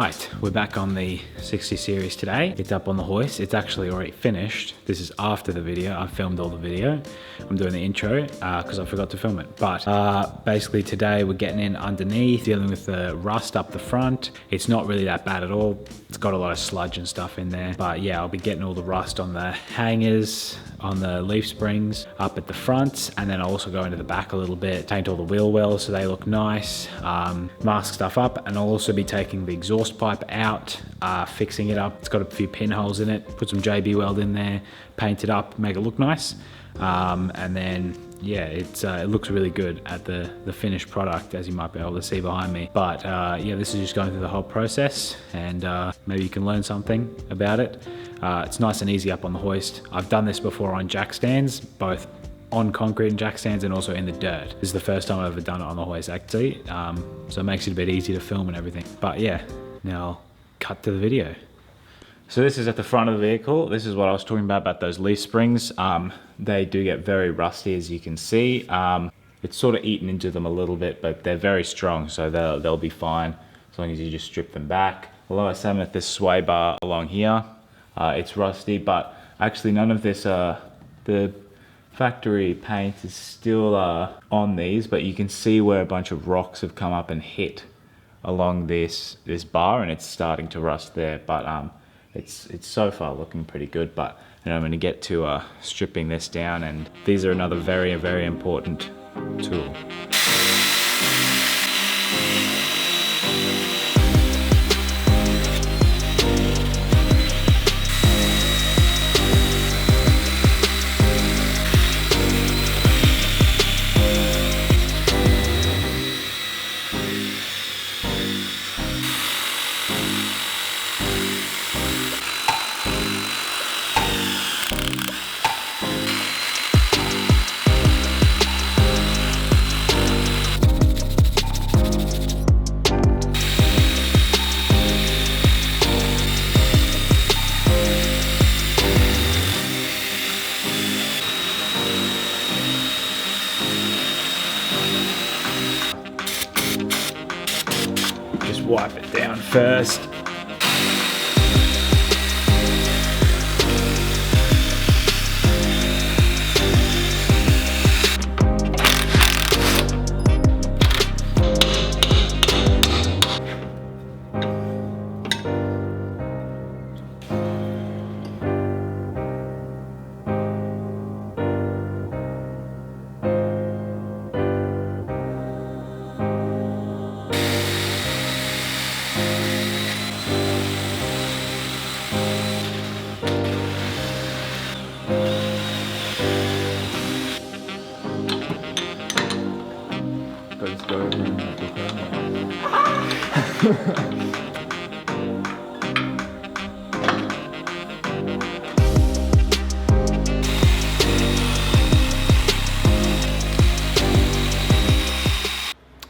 Right, we're back on the 60 series today. It's up on the hoist. It's actually already finished. This is after the video. I filmed all the video. I'm doing the intro because I forgot to film it. But basically today we're getting in underneath, dealing with the rust up the front. It's not really that bad at all. It's got a lot of sludge and stuff in there. But yeah, I'll be getting all the rust on the hangers, on the leaf springs up at the front, and then I'll also go into the back a little bit, paint all the wheel wells so they look nice, mask stuff up, and I'll also be taking the exhaust pipe out, fixing it up. It's got a few pinholes in it, put some JB weld in there, paint it up, make it look nice, and then yeah, it looks really good at the finished product, as you might be able to see behind me. But yeah, this is just going through the whole process, and maybe you can learn something about it. It's nice and easy up on the hoist. I've done this before on jack stands, both on concrete and jack stands and also in the dirt. This is the first time I've ever done it on the hoist actually, so it makes it a bit easier to film and everything. But yeah, now I'll cut to the video. So this is at the front of the vehicle. This is what I was talking about those leaf springs. They do get very rusty, as you can see. It's sort of eaten into them a little bit, but they're very strong, so they'll be fine as long as you just strip them back. Although I am at this sway bar along here, it's rusty, but actually none of this, the factory paint is still on these, but you can see where a bunch of rocks have come up and hit along this bar, and it's starting to rust there. But it's so far looking pretty good. But I'm going to get to stripping this down, and these are another very, very important tool. Just wipe it down first.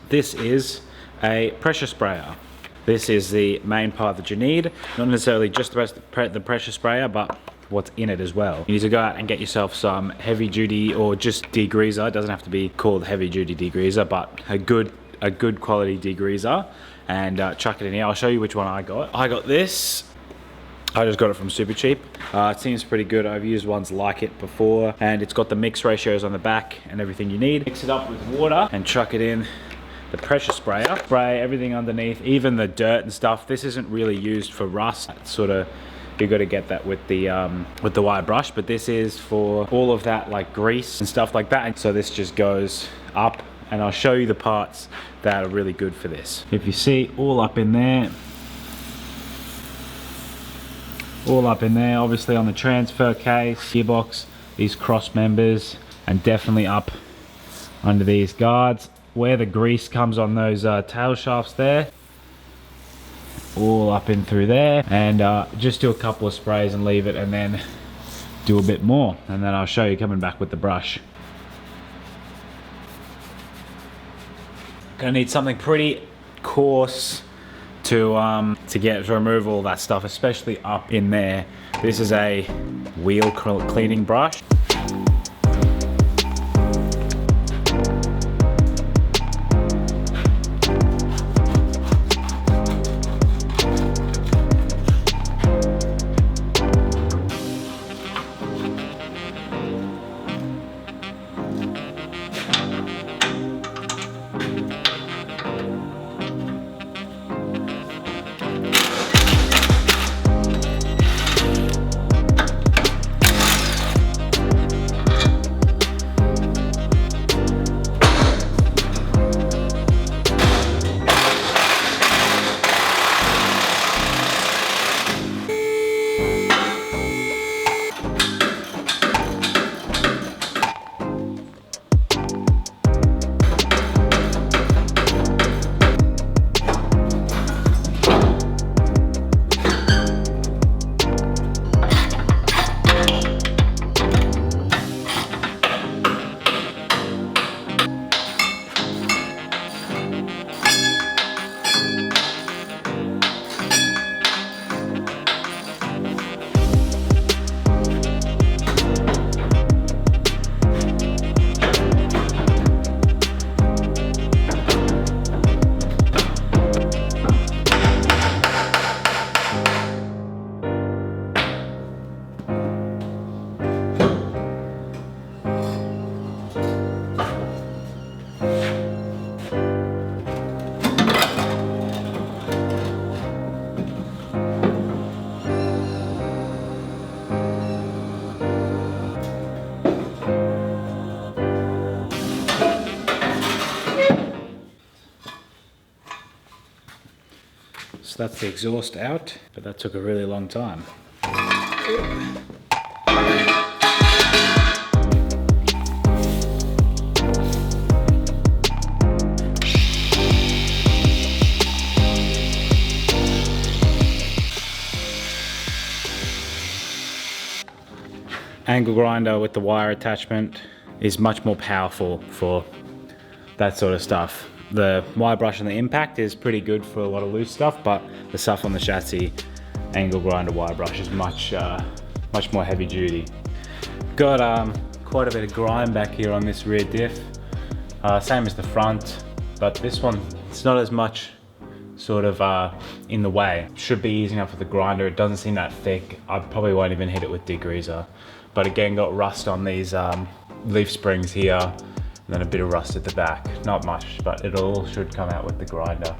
This is a pressure sprayer. This is the main part that you need, not necessarily just the pressure sprayer, but what's in it as well. You need to go out and get yourself some heavy duty or just degreaser. It doesn't have to be called heavy duty degreaser, but a good quality degreaser, and chuck it in here. I'll show you which one I got. I got this. I just got it from Super Cheap. It seems pretty good. I've used ones like it before, and it's got the mix ratios on the back and everything you need. Mix it up with water and chuck it in the pressure sprayer. Spray everything underneath, even the dirt and stuff. This isn't really used for rust. It's sort of, you got to get that with the wire brush, but this is for all of that like grease and stuff like that. And so this just goes up, and I'll show you the parts that are really good for this. If you see, all up in there, obviously on the transfer case, gearbox, these cross members, and definitely up under these guards where the grease comes on those tail shafts there, all up in through there. And just do a couple of sprays and leave it, and then do a bit more, and then I'll show you coming back with the brush. Gonna need something pretty coarse to remove all that stuff, especially up in there. This is a wheel cleaning brush. that's the exhaust out, but that took a really long time. Angle grinder with the wire attachment is much more powerful for that sort of stuff. The wire brush on the impact is pretty good for a lot of loose stuff, but the stuff on the chassis, angle grinder wire brush is much more heavy duty. Got quite a bit of grime back here on this rear diff, same as the front, but this one, it's not as much sort of in the way. Should be easy enough with the grinder. It doesn't seem that thick. I probably won't even hit it with degreaser. But again, got rust on these leaf springs here, and then a bit of rust at the back. Not much, but it all should come out with the grinder.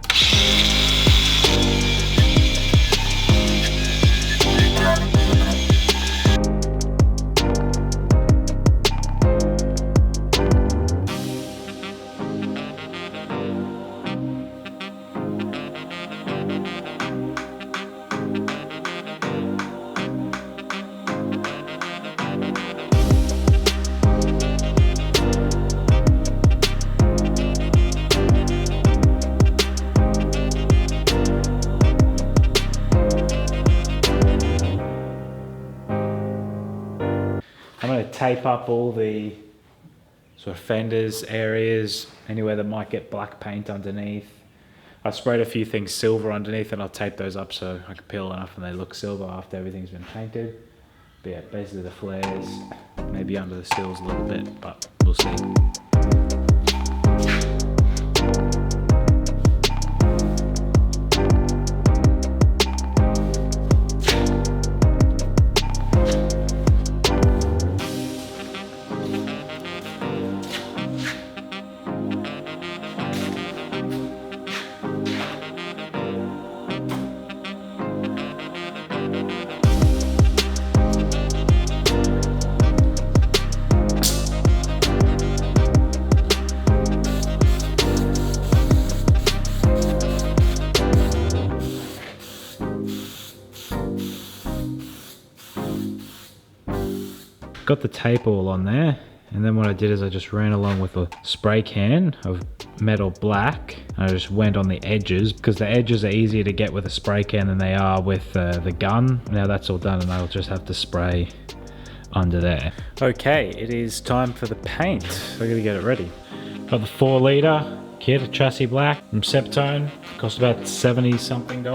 I'm going to tape up all the sort of fenders areas, anywhere that might get black paint underneath. I sprayed a few things silver underneath, and I'll tape those up so I can peel enough and they look silver after everything's been painted. But yeah, basically the flares, maybe under the sills a little bit, but we'll see. Got the tape all on there, and then what I did is I just ran along with a spray can of metal black, and I just went on the edges, because the edges are easier to get with a spray can than they are with the gun. Now that's all done, and I'll just have to spray under there. Okay, it is time for the paint. So I gotta get it ready. Got the 4 litre kit, chassis black from Septone. Cost about $70 something.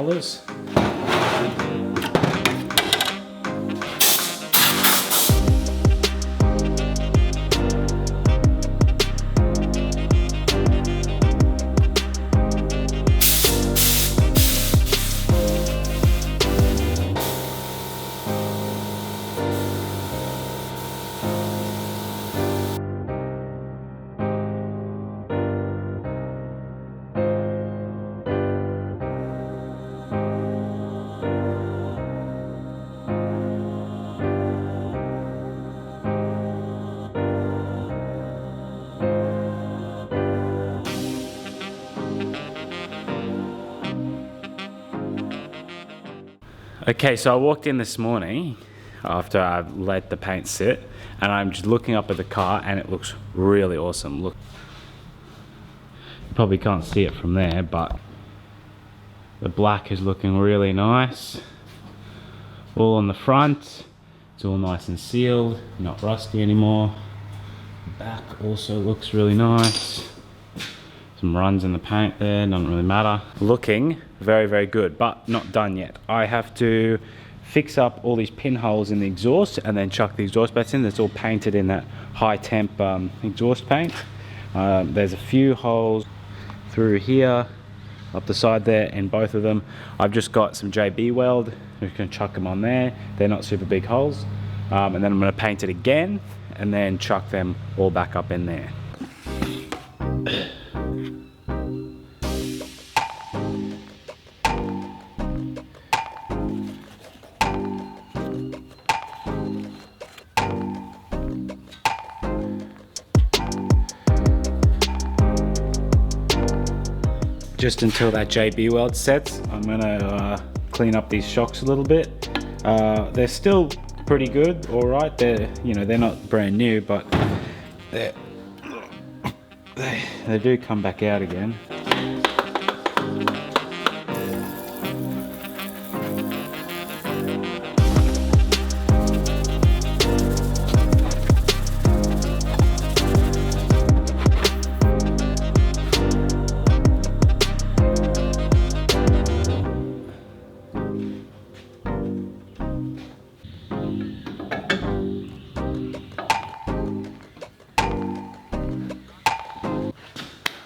Okay, so I walked in this morning after I let the paint sit, and I'm just looking up at the car, and it looks really awesome. Look, you probably can't see it from there, but the black is looking really nice. All on the front, it's all nice and sealed, not rusty anymore. The back also looks really nice. Some runs in the paint there, doesn't really matter. Looking very, very good, but not done yet. I have to fix up all these pinholes in the exhaust and then chuck the exhaust bats in. That's all painted in that high temp exhaust paint. There's a few holes through here, up the side there, in both of them. I've just got some JB weld. We can chuck them on there. They're not super big holes. And then I'm gonna paint it again and then chuck them all back up in there. just until that JB weld sets. I'm gonna clean up these shocks a little bit. They're still pretty good, all right. They're, you know, they're not brand new, but they do come back out again.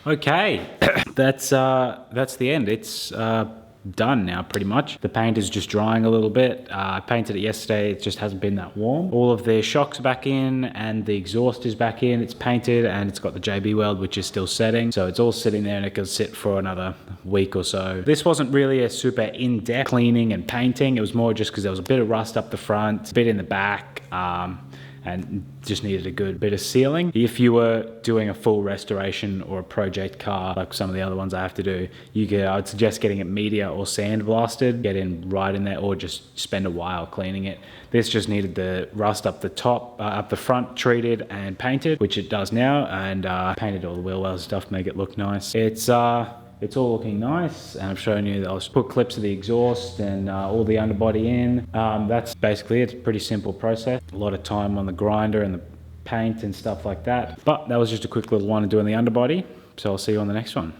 Okay, that's the end. It's done now pretty much. The paint is just drying a little bit. I painted it yesterday, it just hasn't been that warm. All of the shocks are back in and the exhaust is back in. It's painted and it's got the JB weld, which is still setting. So it's all sitting there and it can sit for another week or so. This wasn't really a super in-depth cleaning and painting. It was more just because there was a bit of rust up the front, a bit in the back, and just needed a good bit of sealing. If you were doing a full restoration or a project car, like some of the other ones I have to do, I'd suggest getting it media or sandblasted, get in right in there, or just spend a while cleaning it. This just needed the rust up the top, up the front treated and painted, which it does now, and painted all the wheel wells and stuff to make it look nice. It's all looking nice, and I've shown you that I'll put clips of the exhaust and all the underbody in. That's basically it. It's a pretty simple process. A lot of time on the grinder and the paint and stuff like that. But that was just a quick little one to do on the underbody. So I'll see you on the next one.